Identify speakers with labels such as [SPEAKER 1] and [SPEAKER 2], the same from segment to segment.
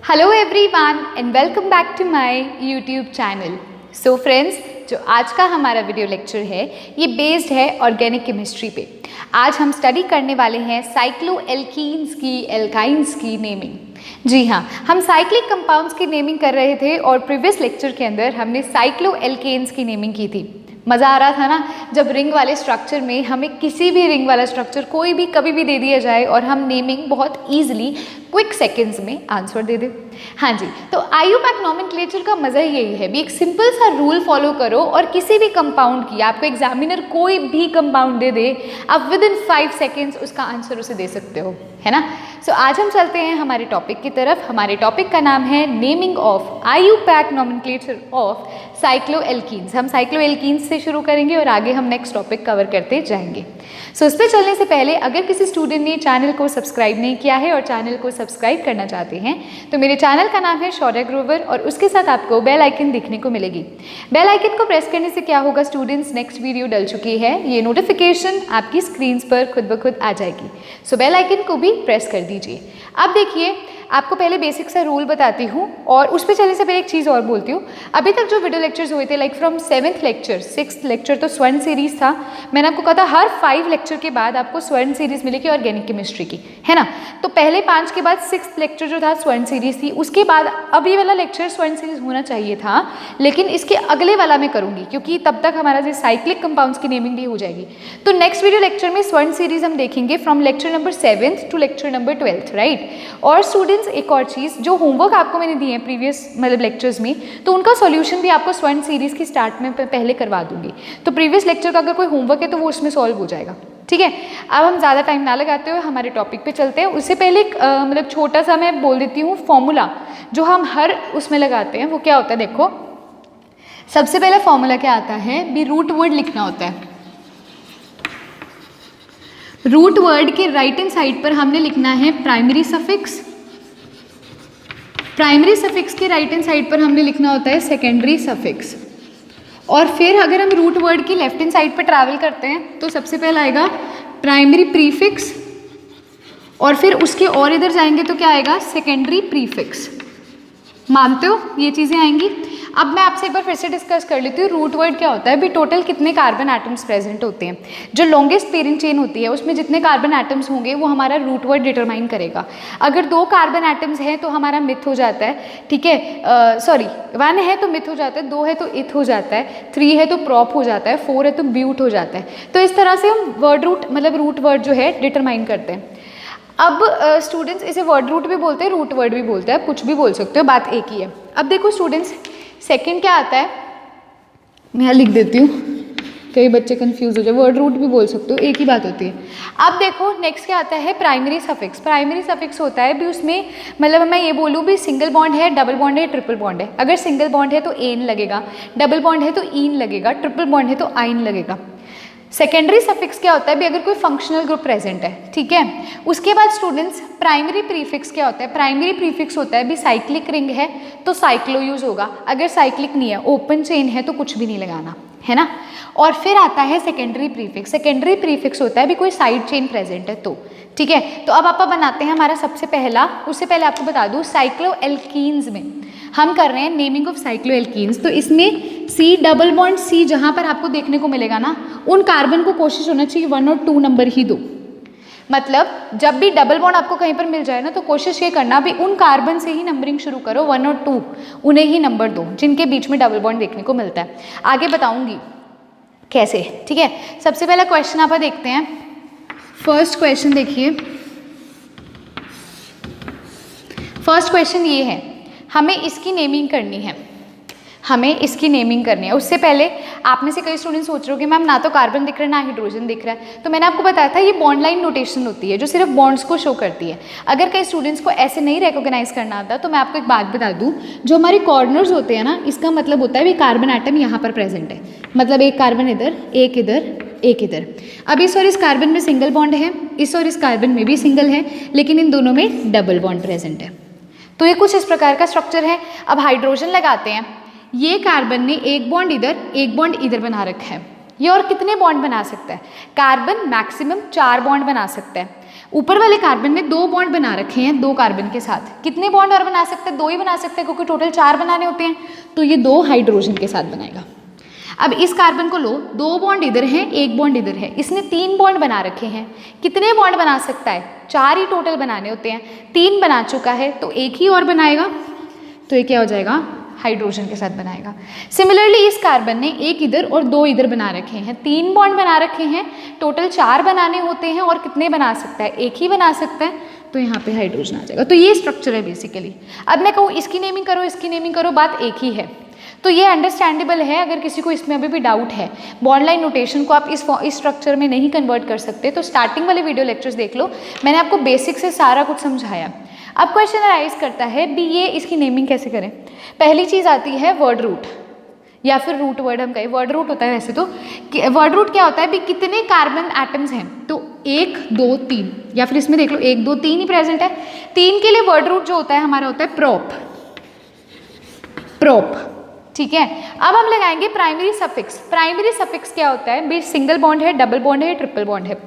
[SPEAKER 1] Hello everyone and welcome back to my YouTube channel. So friends, जो आज का हमारा वीडियो लेक्चर है ये बेस्ड है ऑर्गेनिक केमिस्ट्री पे। आज हम स्टडी करने वाले हैं साइक्लोएल्कीन्स की, एल्काइंस की नेमिंग। जी हाँ, हम साइक्लिक कंपाउंड्स की नेमिंग कर रहे थे और प्रीवियस लेक्चर के अंदर हमने साइक्लोएल्केन्स की नेमिंग की थी। मज़ा आ रहा था ना, जब रिंग वाले स्ट्रक्चर में हमें किसी भी रिंग वाला स्ट्रक्चर कोई भी कभी भी दे दिया जाए और हम नेमिंग बहुत ईजिली क्विक सेकंड्स में आंसर दे दे। हाँ जी, तो आईयूपैक नॉमेनक्लेचर का मज़ा ही यही है भी, एक सिंपल सा रूल फॉलो करो और किसी भी कंपाउंड की, आपको एग्जामिनर कोई भी कंपाउंड दे दे, आप विद इन 5 सेकेंड्स उसका आंसर उसे दे सकते हो, है ना। सो आज हम चलते हैं हमारे टॉपिक की तरफ। हमारे टॉपिक का नाम है naming of IUPAC nomenclature of cycloalkenes. हम साइक्लोएल्कीन्स से शुरू करेंगे और आगे हम नेक्स्ट टॉपिक कवर करते जाएंगे। सो इस पर चलने से पहले अगर किसी स्टूडेंट ने चैनल को सब्सक्राइब नहीं किया है और चैनल को सब्सक्राइब करना चाहते हैं तो मेरे चैनल का नाम है शौर्य ग्रोवर और उसके साथ आपको बेल आइकन दिखने को मिलेगी। बेल आइकन को प्रेस करने से क्या होगा स्टूडेंट्स, नेक्स्ट वीडियो डल चुकी है ये नोटिफिकेशन आपकी स्क्रीन पर खुद ब खुद आ जाएगी। सो बेल आइकन को भी प्रेस कर दीजिए। अब देखिए, आपको पहले बेसिक सा रूल बताती हूँ और उस पर चलने से पहले एक चीज़ और बोलती हूँ। अभी तक जो वीडियो लेक्चर्स हुए थे, like from 7th lecture 6th lecture तो स्वर्ण सीरीज़ था। मैंने आपको कहा था हर 5 लेक्चर के बाद आपको स्वर्ण सीरीज़ मिलेगी ऑर्गेनिक केमिस्ट्री की, है ना। तो पहले 5 के बाद 6th लेक्चर जो था स्वर्ण सीरीज़ थी, उसके बाद अब ये वाला लेक्चर स्वर्ण सीरीज़ होना चाहिए था, लेकिन इसके अगले वाला मैं करूँगी क्योंकि तब तक हमारा जो साइक्लिक कंपाउंड्स की नेमिंग भी हो जाएगी। तो नेक्स्ट वीडियो लेक्चर में स्वर्ण सीरीज़ हम देखेंगे from lecture number 7th to lecture number 12th, right. और स्टूडेंट्स, एक और चीज़, जो होमवर्क आपको मैंने दिए हैं प्रीवियस लेक्चर्स में, तो उनका सॉल्यूशन भी आपको स्वर्ण सीरीज़ की स्टार्ट में पहले करवा दूंगी। तो प्रीवियस लेक्चर का अगर कोई होमवर्क है तो वो उसमें सॉल्व हो जाएगा, ठीक है। अब हम ज़्यादा टाइम ना लगाते हुए हमारे टॉपिक पे चलते हैं। उससे पहले एक छोटा सा मैं बोल देती हूँ फॉर्मूला जो हम हर उसमें लगाते हैं, वो क्या होता है। देखो, सबसे पहले फॉर्मूला क्या आता है भी, रूट वर्ड लिखना होता है। रूट वर्ड के राइट हैंड साइड पर हमने लिखना है प्राइमरी सफिक्स, प्राइमरी सफिक्स के राइट हैंड साइड पर हमने लिखना होता है सेकेंडरी सफिक्स। और फिर अगर हम रूट वर्ड की लेफ्ट हैंड साइड पर ट्रैवल करते हैं तो सबसे पहले आएगा प्राइमरी प्रीफिक्स और फिर उसके और इधर जाएंगे तो क्या आएगा, सेकेंडरी प्रीफिक्स। मानते हो ये चीज़ें आएंगी। अब मैं आपसे एक बार फिर से डिस्कस कर लेती हूँ रूट वर्ड क्या होता है भी। टोटल कितने कार्बन एटम्स प्रेजेंट होते हैं, जो लॉन्गेस्ट पेरेंट चेन होती है उसमें जितने कार्बन एटम्स होंगे वो हमारा रूट वर्ड डिटरमाइन करेगा। अगर 2 कार्बन एटम्स हैं तो हमारा मिथ हो जाता है, ठीक है। सॉरी, 1 है तो मिथ हो जाता है, 2 है तो इथ हो जाता है, 3 है तो प्रॉप हो जाता है, 4 है तो ब्यूट हो जाता है। तो इस तरह से हम वर्ड रूट रूट वर्ड जो है डिटरमाइन करते हैं। अब स्टूडेंट्स, इसे वर्ड रूट भी बोलते हैं, रूट वर्ड भी बोलते हैं, कुछ भी बोल सकते हो, बात एक ही है। अब देखो स्टूडेंट्स, सेकंड क्या आता है, मैं यहाँ लिख देती हूँ, कई बच्चे कंफ्यूज हो जाए, वर्ड रूट भी बोल सकते हो, एक ही बात होती है। अब देखो नेक्स्ट क्या आता है, प्राइमरी सफिक्स। प्राइमरी सफिक्स होता है भी उसमें मैं ये बोलूँ भी सिंगल बॉन्ड है, डबल बॉन्ड है, ट्रिपल बॉन्ड है। अगर सिंगल बॉन्ड है तो एन लगेगा, डबल बॉन्ड है तो ईन लगेगा, ट्रिपल बॉन्ड है तो आइन लगेगा। सेकेंडरी सफिक्स क्या होता है भी, अगर कोई फंक्शनल ग्रुप प्रेजेंट है, ठीक है। उसके बाद स्टूडेंट्स प्राइमरी प्रीफिक्स क्या होता है, प्राइमरी प्रीफिक्स होता है भी साइक्लिक रिंग है तो साइक्लो यूज होगा, अगर साइक्लिक नहीं है, ओपन चेन है तो कुछ भी नहीं लगाना, है ना। और फिर आता है सेकेंडरी प्रीफिक्स। सेकेंडरी प्रीफिक्स होता है भी कोई साइड चेन प्रेजेंट है तो, ठीक है। तो अब आप बनाते हैं हमारा सबसे पहला, उससे पहले आपको बता दूँ साइक्लोएल्कीन्स में हम कर रहे हैं नेमिंग ऑफ साइक्लोएल्कीन्स। तो इसमें सी डबल बॉन्ड सी जहाँ पर आपको देखने को मिलेगा ना, उन कार्बन को कोशिश होना चाहिए 1 और 2 नंबर ही दो। मतलब जब भी डबल बॉन्ड आपको कहीं पर मिल जाए ना तो कोशिश ये करना भी उन कार्बन से ही नंबरिंग शुरू करो, 1 और 2 उन्हें ही नंबर दो जिनके बीच में डबल बॉन्ड देखने को मिलता है। आगे बताऊंगी कैसे, ठीक है। सबसे पहला क्वेश्चन आप देखते हैं। फर्स्ट क्वेश्चन देखिए, फर्स्ट क्वेश्चन ये है, हमें इसकी नेमिंग करनी है, हमें इसकी नेमिंग करनी है। उससे पहले आप में से कई स्टूडेंट सोच रहे हो कि मैम ना तो कार्बन दिख रहा है ना हाइड्रोजन दिख रहा है। तो मैंने आपको बताया था ये बॉन्ड लाइन नोटेशन होती है जो सिर्फ बॉन्ड्स को शो करती है। अगर कई स्टूडेंट्स को ऐसे नहीं रिकॉग्नाइज करना आता तो मैं आपको एक बात बता दूं, जो हमारे कॉर्नर्स होते हैं ना, इसका मतलब होता है भी कार्बन एटम यहाँ पर प्रेजेंट है, मतलब एक कार्बन इधर, एक इधर, एक इधर। अब इस और इस कार्बन में सिंगल बॉन्ड है, इस और इस कार्बन में भी सिंगल है, लेकिन इन दोनों में डबल बॉन्ड प्रेजेंट है। तो ये कुछ इस प्रकार का स्ट्रक्चर है। अब हाइड्रोजन लगाते हैं, ये कार्बन ने एक बॉन्ड इधर एक बॉन्ड इधर बना रखा है, ये और कितने बॉन्ड बना सकता है? कार्बन मैक्सिमम 4 बॉन्ड बना सकता है। ऊपर वाले कार्बन ने 2 बॉन्ड बना रखे हैं 2 कार्बन के साथ। कितने बॉन्ड और बना सकते हैं? 2 ही बना सकते हैं, क्योंकि टोटल 4 बनाने होते हैं। तो ये 2 हाइड्रोजन के साथ बनाएगा। अब इस कार्बन को लो, 2 बॉन्ड इधर हैं, 1 बॉन्ड इधर है। इसने 3 बॉन्ड बना रखे हैं। कितने बॉन्ड बना सकता है? 4 ही टोटल बनाने होते हैं। 3 बना चुका है, तो 1 ही और बनाएगा। तो ये क्या हो जाएगा? हाइड्रोजन के साथ बनाएगा। सिमिलरली इस कार्बन ने 1 इधर और 2 इधर बना रखे हैं। 3 बॉन्ड बना रखे हैं, टोटल 4 बनाने होते हैं। और कितने बना सकता है? 1 ही बना सकता है। तो यहाँ पे हाइड्रोजन आ जाएगा। तो ये स्ट्रक्चर है बेसिकली। अब मैं कहूँ इसकी नेमिंग करो, इसकी नेमिंग करो, बात एक ही है। तो ये अंडरस्टैंडेबल है। अगर किसी को इसमें अभी भी डाउट है, बॉन्ड लाइन नोटेशन को आप इस स्ट्रक्चर में नहीं कन्वर्ट कर सकते, तो स्टार्टिंग वाले वीडियो लेक्चर्स देख लो, मैंने आपको बेसिक से सारा कुछ समझाया। अब क्वेश्चन अराइज करता है भी ये इसकी नेमिंग कैसे करें। पहली चीज़ आती है वर्ड रूट, या फिर रूट वर्ड हम कहें। वर्ड रूट होता है वैसे तो। वर्ड रूट क्या होता है भी कितने कार्बन एटम्स हैं? तो 1 2 3, या फिर इसमें देख लो 1 2 3 ही प्रेजेंट है। 3 के लिए वर्ड रूट जो होता है हमारा होता है प्रोप। ठीक है। अब हम लगाएंगे प्राइमरी सफिक्स। प्राइमरी सफिक्स क्या होता है भी? सिंगल बॉन्ड है, डबल बॉन्ड है, ट्रिपल बॉन्ड है।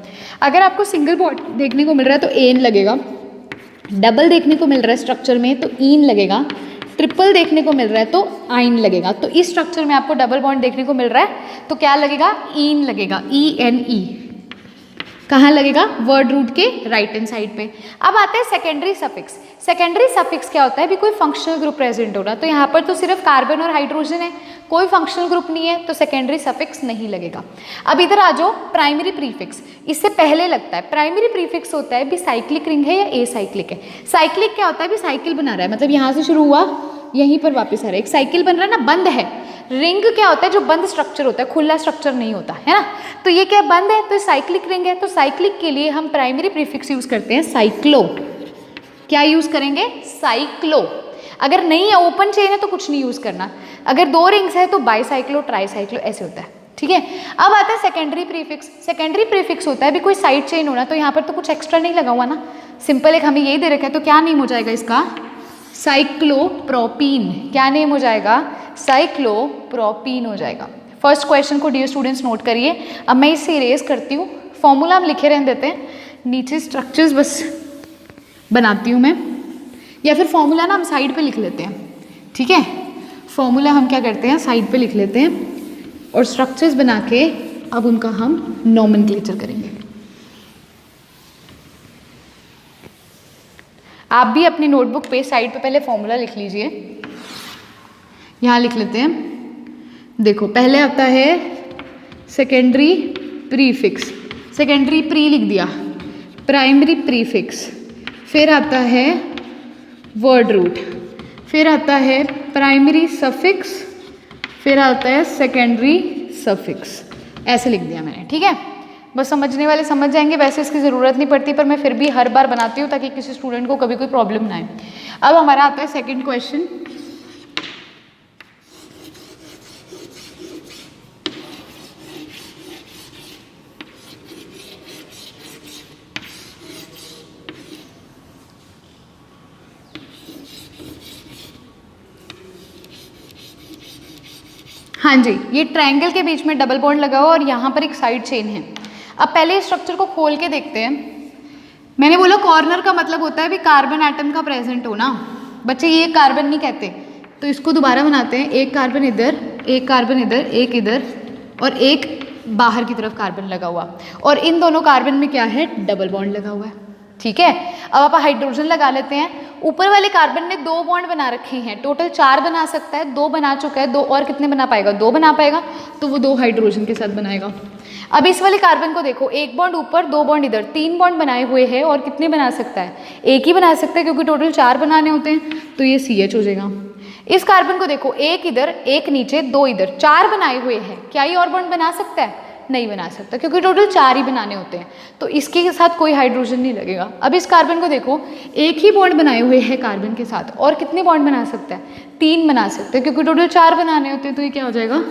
[SPEAKER 1] अगर आपको सिंगल बॉन्ड देखने को मिल रहा है तो एन लगेगा, डबल देखने को मिल रहा है स्ट्रक्चर में तो ईन लगेगा, ट्रिपल देखने को मिल रहा है तो आइन लगेगा। तो इस स्ट्रक्चर में आपको डबल बॉन्ड देखने को मिल रहा है तो क्या लगेगा? ईन लगेगा, ENE। कहाँ लगेगा? वर्ड रूट के राइट हैंड साइड पे। अब आता है सेकेंडरी सफिक्स। सेकेंडरी सफिक्स क्या होता है भी? कोई फंक्शनल ग्रुप प्रेजेंट हो रहा, तो यहाँ पर तो सिर्फ कार्बन और हाइड्रोजन है, कोई फंक्शनल ग्रुप नहीं है, तो सेकेंडरी सफिक्स नहीं लगेगा। अब इधर आ जाओ, प्राइमरी प्रीफिक्स इससे पहले लगता है। प्राइमरी प्रीफिक्स होता है भी साइक्लिक रिंग है या एसाइक्लिक है। साइक्लिक क्या होता है भी? साइकिल बना रहा है, मतलब यहाँ से शुरू हुआ यहीं पर वापस आ रहा है, एक साइकिल बन रहा है ना, बंद है। रिंग क्या होता है? जो बंद स्ट्रक्चर होता है, खुला स्ट्रक्चर नहीं होता है ना। तो ये क्या बंद है? तो साइक्लिक रिंग है। तो साइक्लिक के लिए हम प्राइमरी प्रीफिक्स यूज करते हैं साइक्लो। क्या यूज करेंगे? साइक्लो। अगर नहीं है, ओपन चेन है तो कुछ नहीं यूज करना। अगर 2 रिंग्स है तो बाईसाइक्लो, ट्राईसाइक्लो ऐसे होता है। ठीक है। अब आता है सेकेंडरी प्रीफिक्स। सेकेंडरी प्रीफिक्स होता है भी कोई साइड चेन होना, तो यहाँ पर तो कुछ एक्स्ट्रा नहीं लगा हुआ ना, सिंपल एक हमें यही दे रखा है। तो क्या नेम हो जाएगा इसका? साइक्लोप्रोपीन। क्या नेम हो जाएगा? साइक्लोप्रोपीन हो जाएगा। फर्स्ट क्वेश्चन को डियर स्टूडेंट्स नोट करिए। अब मैं इसे इरेज करती हूँ, फॉर्मूला हम लिखे रहने देते हैं, नीचे स्ट्रक्चर्स बस बनाती हूँ मैं, या फिर फॉर्मूला ना हम साइड पे लिख लेते हैं। ठीक है, फॉर्मूला हम क्या करते हैं साइड पे लिख लेते हैं और स्ट्रक्चर्स बना के अब उनका हम नोमेनक्लेचर करेंगे। आप भी अपनी नोटबुक पे साइड पे पहले फॉर्मूला लिख लीजिए। यहाँ लिख लेते हैं। देखो पहले आता है सेकेंडरी प्रीफिक्स, सेकेंडरी प्री लिख दिया, प्राइमरी प्रीफिक्स, फिर आता है वर्ड रूट, फिर आता है प्राइमरी सफिक्स, फिर आता है सेकेंडरी सफिक्स। ऐसे लिख दिया मैंने। ठीक है, बस समझने वाले समझ जाएंगे, वैसे इसकी ज़रूरत नहीं पड़ती, पर मैं फिर भी हर बार बनाती हूँ ताकि किसी स्टूडेंट को कभी कोई प्रॉब्लम ना आए। अब हमारा आता है सेकंड क्वेश्चन। हाँ जी, ये ट्रायंगल के बीच में डबल बॉन्ड लगा हुआ और यहाँ पर एक साइड चेन है। अब पहले इस स्ट्रक्चर को खोल के देखते हैं। मैंने बोला कॉर्नर का मतलब होता है भी कार्बन एटम का प्रेजेंट होना। बच्चे ये कार्बन नहीं कहते, तो इसको दोबारा बनाते हैं। एक कार्बन इधर, एक कार्बन इधर, एक इधर और एक बाहर की तरफ कार्बन लगा हुआ, और इन दोनों कार्बन में क्या है डबल बॉन्ड लगा हुआ है। ठीक है, अब आप हाइड्रोजन लगा लेते हैं। ऊपर वाले कार्बन ने 2 बॉन्ड बना रखे हैं, टोटल 4 बना सकता है, 2 बना चुका है, 2 और कितने बना पाएगा? 2 बना पाएगा, तो वो 2 हाइड्रोजन के साथ बनाएगा। अब इस वाले कार्बन को देखो, 1 बॉन्ड ऊपर, 2 बॉन्ड इधर, 3 बॉन्ड बनाए हुए हैं और कितने बना सकता है? 1 ही बना सकता है, क्योंकि टोटल 4 बनाने होते हैं, तो ये CH हो जाएगा। इस कार्बन को देखो, 1 इधर, 1 नीचे, 2 इधर, 4 बनाए हुए हैं, क्या ये और बॉन्ड बना सकता है? नहीं बना सकता, क्योंकि टोटल 4 ही बनाने होते हैं, तो इसके साथ कोई हाइड्रोजन नहीं लगेगा। अब इस कार्बन को देखो, 1 ही बॉन्ड बनाए हुए हैं कार्बन के साथ, और कितने बॉन्ड बना सकता है? 3 बना सकते हैं, क्योंकि टोटल 4 बनाने होते हैं, तो ये क्या हो जाएगा?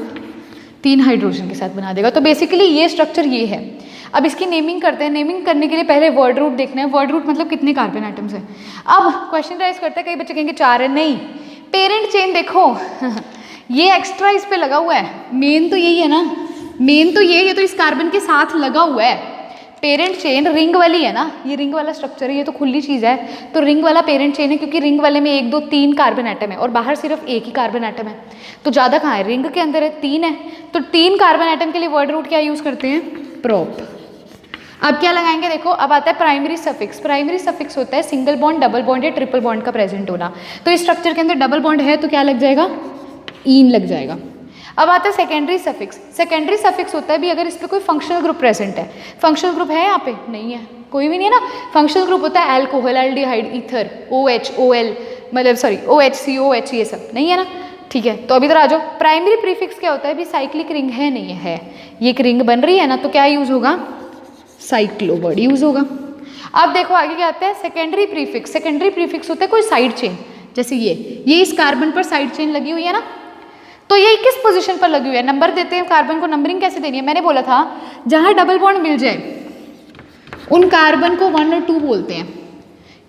[SPEAKER 1] 3 हाइड्रोजन के साथ बना देगा। तो बेसिकली ये स्ट्रक्चर ये है। अब इसकी नेमिंग करते हैं। नेमिंग करने के लिए पहले वर्ड रूट देखना है। वर्ड रूट मतलब कितने कार्बन एटम्स है। अब क्वेश्चन राइज करते हैं, कई बच्चे कहेंगे 4 है, नहीं, पेरेंट चेन देखो ये एक्स्ट्रा इस पे लगा हुआ है, मेन तो यही है ना, मेन तो ये तो इस कार्बन के साथ लगा हुआ है। पेरेंट चेन रिंग वाली है ना, ये रिंग वाला स्ट्रक्चर है, ये तो खुली चीज़ है, तो रिंग वाला पेरेंट चेन है, क्योंकि रिंग वाले में 1 2 3 कार्बन एटम है और बाहर सिर्फ एक ही कार्बन एटम है। तो ज़्यादा कहाँ है, रिंग के अंदर है, 3 है। तो 3 कार्बन एटम के लिए वर्ड रूट क्या यूज़ करते हैं, प्रोप। अब क्या लगाएंगे, देखो अब आता है प्राइमरी सफिक्स। प्राइमरी सफिक्स होता है सिंगल बॉन्ड, डबल बॉन्ड या ट्रिपल बॉन्ड का प्रेजेंट होना। तो इस स्ट्रक्चर के अंदर डबल बॉन्ड है तो क्या लग जाएगा, ईन लग जाएगा। अब आता है सेकेंडरी सफिक्स। सेकेंडरी सफिक्स होता है भी अगर इस पर कोई फंक्शनल ग्रुप प्रेजेंट है। फंक्शनल ग्रुप है यहाँ पे, नहीं है, कोई भी नहीं है ना। फंक्शनल ग्रुप होता है alcohol, aldehyde, ether, OH, OL, मतलब सॉरी OH, COH, ये सब नहीं है ना, ठीक है। तो अभी इधर आ जाओ, प्राइमरी प्रीफिक्स क्या होता है, भी साइक्लिक रिंग है, नहीं है, ये एक रिंग बन रही है ना, तो क्या यूज होगा, साइक्लो वर्ड यूज होगा। अब देखो आगे क्या आता है, सेकेंडरी प्रीफिक्स। सेकेंडरी प्रीफिक्स होता है कोई साइड चेन, जैसे ये इस कार्बन पर साइड चेन लगी हुई है ना, तो ये किस पोजीशन पर लगी हुई है, नंबर देते हैं कार्बन को। नंबरिंग कैसे देनी है, मैंने बोला था जहां डबल बॉन्ड मिल जाए उन कार्बन को 1 और 2 बोलते हैं।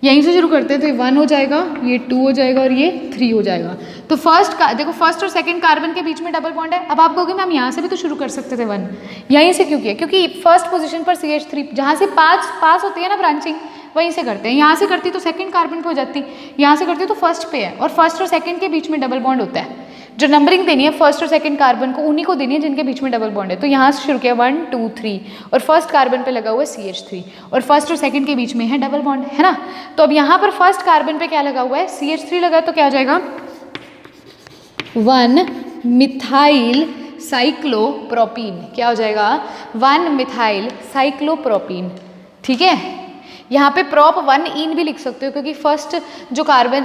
[SPEAKER 1] यहीं से शुरू करते हैं, तो ये 1 हो जाएगा, ये 2 हो जाएगा और ये 3 हो जाएगा। तो फर्स्ट का देखो, फर्स्ट और सेकंड कार्बन के बीच में डबल बॉन्ड है। अब आप कहोगे मैम यहाँ से भी तो शुरू कर सकते थे 1, यहीं से क्यों किया, क्योंकि फर्स्ट पोजीशन पर CH3 जहाँ से पास होती है ना ब्रांचिंग, वहीं से करते हैं। यहाँ से करती तो सेकंड कार्बन पे हो जाती, यहाँ से करती तो फर्स्ट पे है, और फर्स्ट और सेकंड के बीच में डबल बॉन्ड होता है। जो नंबरिंग देनी है फर्स्ट और सेकंड कार्बन को, उन्हीं को देनी है जिनके बीच में डबल बॉन्ड है। तो यहाँ से शुरू किया 1 2 3 और फर्स्ट कार्बन पे लगा हुआ है CH3 और फर्स्ट और सेकंड के बीच में है डबल बॉन्ड, है ना। तो अब यहाँ पर फर्स्ट कार्बन पे क्या लगा हुआ है, CH3 लगा, तो क्या आ जाएगा 1 मिथाइल साइक्लोप्रोपीन। क्या हो जाएगा, 1 मिथाइल साइक्लोप्रोपीन, ठीक है। यहाँ पे प्रॉप 1 इन भी लिख सकते हो, क्योंकि फर्स्ट जो कार्बन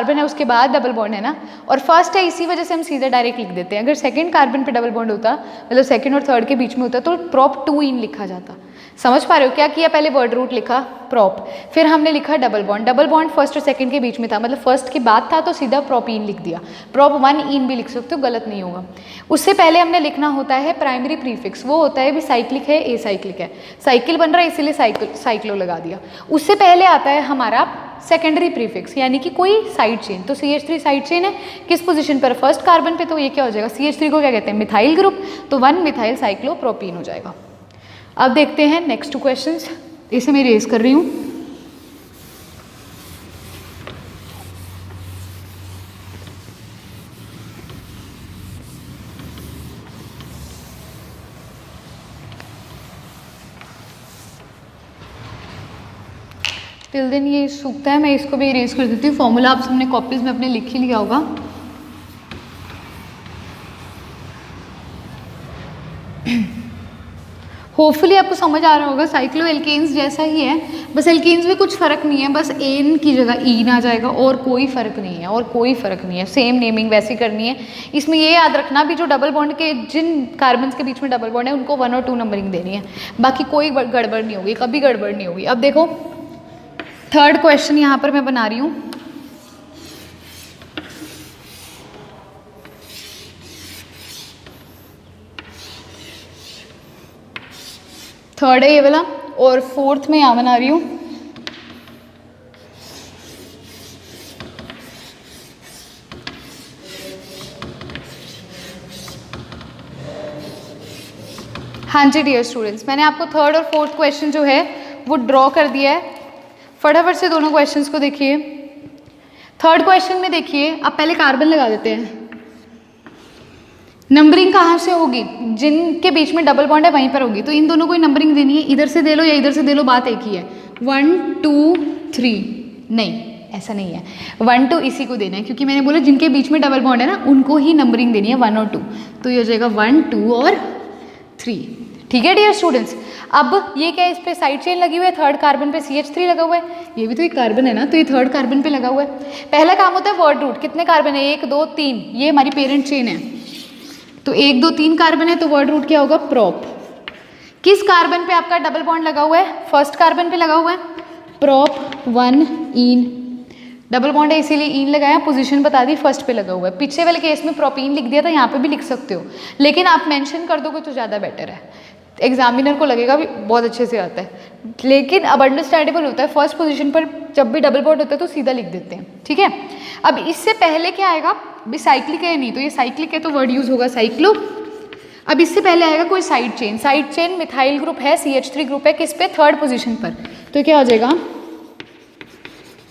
[SPEAKER 1] है उसके बाद डबल बॉन्ड है ना, और फर्स्ट है इसी वजह से हम सीधा डायरेक्ट लिख देते हैं। अगर सेकंड कार्बन पे डबल बॉन्ड होता, मतलब सेकंड और थर्ड के बीच में होता, तो प्रॉप 2 इन लिखा जाता। समझ पा रहे हो, क्या किया, पहले वर्ड रूट लिखा प्रॉप, फिर हमने लिखा double bond. Double bond first और सेकंड के बीच में था, मतलब फर्स्ट के बाद था, तो सीधा प्रोपीन लिख दिया। प्रॉप 1 इन भी लिख सकते हो, गलत नहीं होगा। उससे पहले हमने लिखना होता है प्राइमरी प्रीफिक्स, वो होता है भी साइक्लिक है, एसाइक्लिक है, साइकिल बन रहा है इसीलिए साइक्लो लगा दिया। उससे पहले आता है हमारा सेकेंडरी प्रीफिक्स, यानी कि कोई साइड चेन। तो CH3 साइड चेन है, किस पोजीशन पर, फर्स्ट कार्बन पे, तो ये क्या हो जाएगा, CH3 को क्या कहते हैं, मिथाइल ग्रुप, तो 1 मिथाइल साइक्लोप्रोपीन हो जाएगा। अब देखते हैं नेक्स्ट 2 क्वेश्चंस, इसे मैं रेज कर रही हूँ। टिल दिन ये सूखता है, मैं इसको भी इरेज कर देती हूँ। फॉर्मूला आप सबने कॉपीज में अपने लिख ही लिया होगा। होपफुली आपको समझ आ रहा होगा, साइक्लो एल्केन्स जैसा ही है, बस एल्केन्स में कुछ फ़र्क नहीं है, बस एन की जगह ईन आ जाएगा, और कोई फ़र्क नहीं है, और कोई फ़र्क नहीं है, सेम नेमिंग वैसी करनी है। इसमें ये याद रखना भी जो डबल बॉन्ड के जिन कार्बन्स के बीच में डबल बॉन्ड है उनको 1 और 2 नंबरिंग देनी है, बाकी कोई गड़बड़ नहीं होगी, कभी गड़बड़ नहीं होगी। अब देखो थर्ड क्वेश्चन यहाँ पर मैं बना रही हूँ। थर्ड है ये वाला, और फोर्थ में यहाँ बना रही हूँ। हाँ जी डियर स्टूडेंट्स, मैंने आपको थर्ड और फोर्थ क्वेश्चन जो है वो ड्रॉ कर दिया है। फटाफट से दोनों क्वेश्चंस को देखिए। थर्ड क्वेश्चन में देखिए, अब पहले कार्बन लगा देते हैं। नंबरिंग कहाँ से होगी, जिनके बीच में डबल बॉन्ड है वहीं पर होगी, तो इन दोनों को नंबरिंग देनी है, इधर से दे लो या इधर से दे लो, बात एक ही है। 1 2 3 नहीं, ऐसा नहीं है, 1 2 इसी को देना है, क्योंकि मैंने बोला जिनके बीच में डबल बॉन्ड है ना उनको ही नंबरिंग देनी है 1 और 2, तो ये हो जाएगा 1 2 और 3। ठीक है डियर स्टूडेंट्स। अब ये क्या है, इस पे साइड चेन लगी हुई है, थर्ड कार्बन पे CH3 लगा हुआ है, ये भी तो एक कार्बन है ना, तो ये थर्ड कार्बन पे लगा हुआ है। पहला काम होता है वर्ड रूट, कितने कार्बन है, 1 2 3, ये हमारी पेरेंट चेन है, तो 1 2 3 कार्बन है, तो वर्ड रूट क्या होगा, प्रॉप। किस कार्बन पे आपका डबल बॉन्ड लगा हुआ है, फर्स्ट कार्बन पे लगा हुआ है, प्रॉप 1 इन, डबल बॉन्ड है इसीलिए इन लगाया, पोजीशन बता दी, फर्स्ट पे लगा हुआ है। पीछे वाले केस में प्रोपीन लिख दिया था, यहाँ पे भी लिख सकते हो, लेकिन आप मेंशन कर दोगे तो ज़्यादा बेटर है, एग्जामिनर को लगेगा भी बहुत अच्छे से आता है, लेकिन अब अंडरस्टैंडेबल होता है, फर्स्ट पोजीशन पर जब भी डबल बॉन्ड होता है तो सीधा लिख देते हैं। ठीक है, अब इससे पहले क्या आएगा, भी साइक्लिक है नहीं, तो ये साइक्लिक है तो वर्ड यूज होगा साइक्लो। अब इससे पहले आएगा कोई साइड चेन मिथाइल ग्रुप है, CH3 ग्रुप है, किस पे, थर्ड पोजीशन पर, तो क्या हो जाएगा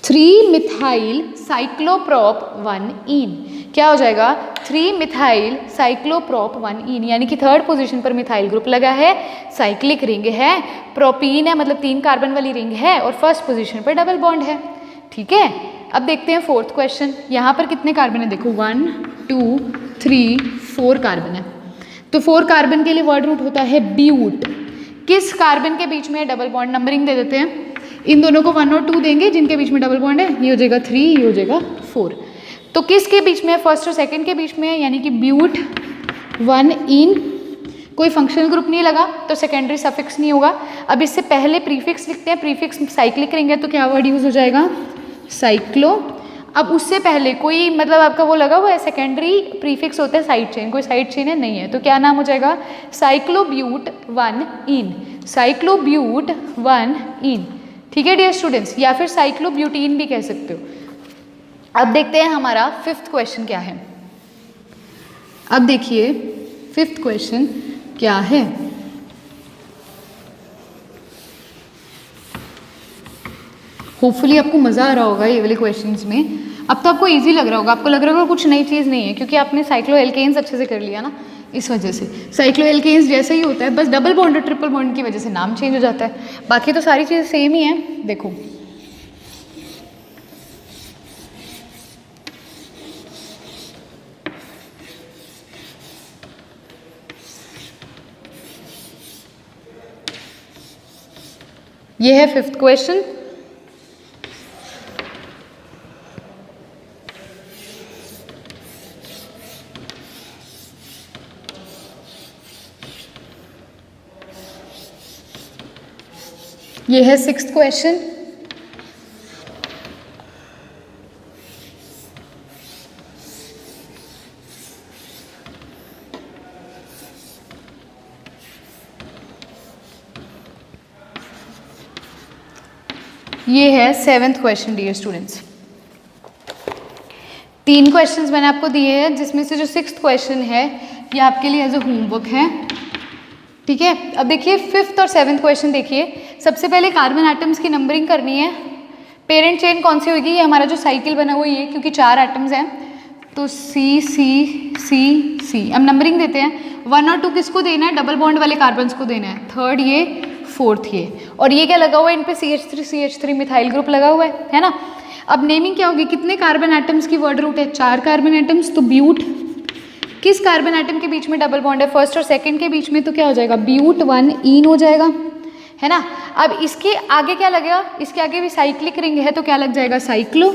[SPEAKER 1] 3 मिथाइल साइक्लोप्रोप 1 इन, क्या हो जाएगा 3 मिथाइल साइक्लोप्रोप 1 इन, यानी कि थर्ड पोजीशन पर मिथाइल ग्रुप लगा है, साइक्लिक रिंग है, प्रोपीन है मतलब 3 कार्बन वाली रिंग है और फर्स्ट पोजीशन पर डबल बॉन्ड है। ठीक है, अब देखते हैं फोर्थ क्वेश्चन। यहाँ पर कितने कार्बन है, देखो 1 2 3 4 कार्बन है, तो 4 कार्बन के लिए वर्ड रूट होता है ब्यूट। किस कार्बन के बीच में डबल बॉन्ड, नंबरिंग दे देते हैं, इन दोनों को 1 और 2 देंगे जिनके बीच में डबल बॉन्ड है, ये हो जाएगा 3, ये हो जाएगा 4। तो किसके बीच में है, फर्स्ट और सेकंड के बीच में है, यानी कि ब्यूट 1 इन, कोई फंक्शनल ग्रुप नहीं लगा तो सेकेंडरी सफिक्स नहीं होगा। अब इससे पहले प्रीफिक्स लिखते हैं, प्रीफिक्स साइक्लिक रिंग है तो क्या वर्ड यूज हो जाएगा, साइक्लो। अब उससे पहले कोई मतलब आपका वो लगा हुआ है, सेकेंडरी प्रीफिक्स होता है साइड चेन, कोई साइड चेन है नहीं है, तो क्या नाम हो जाएगा, साइक्लोब्यूट 1 इन, साइक्लोब्यूट 1 इन। ठीक है डियर स्टूडेंट्स, या फिर साइक्लोब्यूटीन भी कह सकते हो। अब देखते हैं हमारा फिफ्थ क्वेश्चन क्या है। अब देखिए फिफ्थ क्वेश्चन क्या है। होपफुली आपको मज़ा आ रहा होगा ये वाले क्वेश्चंस में। अब तो आपको इजी लग रहा होगा, आपको लग रहा होगा कुछ नई चीज़ नहीं है, क्योंकि आपने साइक्लो एल्केन्स अच्छे से कर लिया ना, इस वजह से। साइक्लो एल्केन्स जैसे ही होता है, बस डबल बॉन्ड और ट्रिपल बॉन्ड की वजह से नाम चेंज हो जाता है, बाकी तो सारी चीज़ें सेम ही हैं। देखो ये है फिफ्थ क्वेश्चन। ये है सिक्स्थ क्वेश्चन। ये है seventh question dear students. 3 questions मैंने आपको दिए हैं, जिसमें से जो सिक्स्थ क्वेश्चन है ये आपके लिए एज अ होमवर्क है। ठीक है, अब देखिए फिफ्थ और सेवेंथ क्वेश्चन देखिए। सबसे पहले कार्बन एटम्स की नंबरिंग करनी है। पेरेंट चेन कौन सी होगी, ये हमारा जो साइकिल बना हुआ ये, क्योंकि 4 एटम्स हैं तो C C C C। अब नंबरिंग देते हैं, 1 और 2 किसको देना है, डबल बॉन्ड वाले कार्बन्स को देना है, थर्ड ये, फोर्थ ये, और ये क्या लगा हुआ है, इन पे CH3 मिथाइल ग्रुप लगा हुआ है ना। अब नेमिंग क्या होगी, कितने कार्बन एटम्स की वर्ड रूट है, 4 कार्बन एटम्स, तो ब्यूट। किस कार्बन एटम के बीच में डबल बॉन्ड है, फर्स्ट और सेकंड के बीच में, तो क्या हो जाएगा ब्यूट 1 इन हो जाएगा, है ना। अब इसके आगे क्या लगेगा, इसके आगे भी साइक्लिक रिंग है तो क्या लग जाएगा साइक्लो,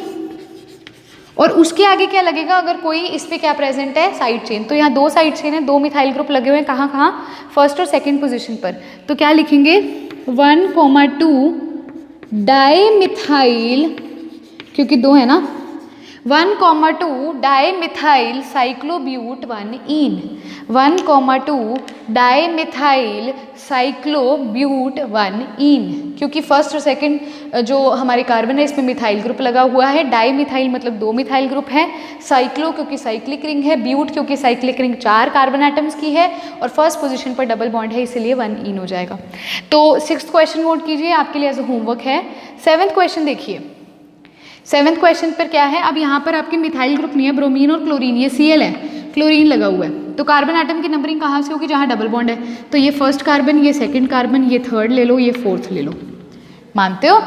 [SPEAKER 1] और उसके आगे क्या लगेगा, अगर कोई इस पे क्या प्रेजेंट है, साइड चेन। तो यहाँ 2 साइड चेन है, 2 मिथाइल ग्रुप लगे हुए हैं, कहाँ कहाँ, फर्स्ट और सेकंड पोजीशन पर। तो क्या लिखेंगे 1,2 डाई मिथाइल, क्योंकि 2 है ना, 1,2 डाई मिथाइल साइक्लोब्यूट 1 इन, 1,2 डाई मिथाइल साइक्लोब्यूट 1 इन, क्योंकि फर्स्ट और सेकंड जो हमारे कार्बन है इसमें मिथाइल ग्रुप लगा हुआ है। डाई मिथाइल मतलब 2 मिथाइल ग्रुप है, साइक्लो क्योंकि साइक्लिक रिंग है, ब्यूट क्योंकि साइक्लिक रिंग 4 कार्बन एटम्स की है, और फर्स्ट पोजीशन पर डबल बॉन्ड है इसलिए 1 इन हो जाएगा। तो 6th क्वेश्चन नोट कीजिए, आपके लिए एज अ होमवर्क है। 7th क्वेश्चन देखिए। 7th क्वेश्चन पर क्या है, अब यहाँ पर आपके मिथाइल ग्रुप नहीं है, ब्रोमीन और क्लोरीन, ये Cl है, क्लोरीन लगा हुआ है, तो कार्बन एटम की नंबरिंग कहाँ से होगी, जहाँ डबल बॉन्ड है। तो ये फर्स्ट कार्बन, ये सेकंड कार्बन, ये थर्ड ले लो, ये फोर्थ ले लो। मानते हो,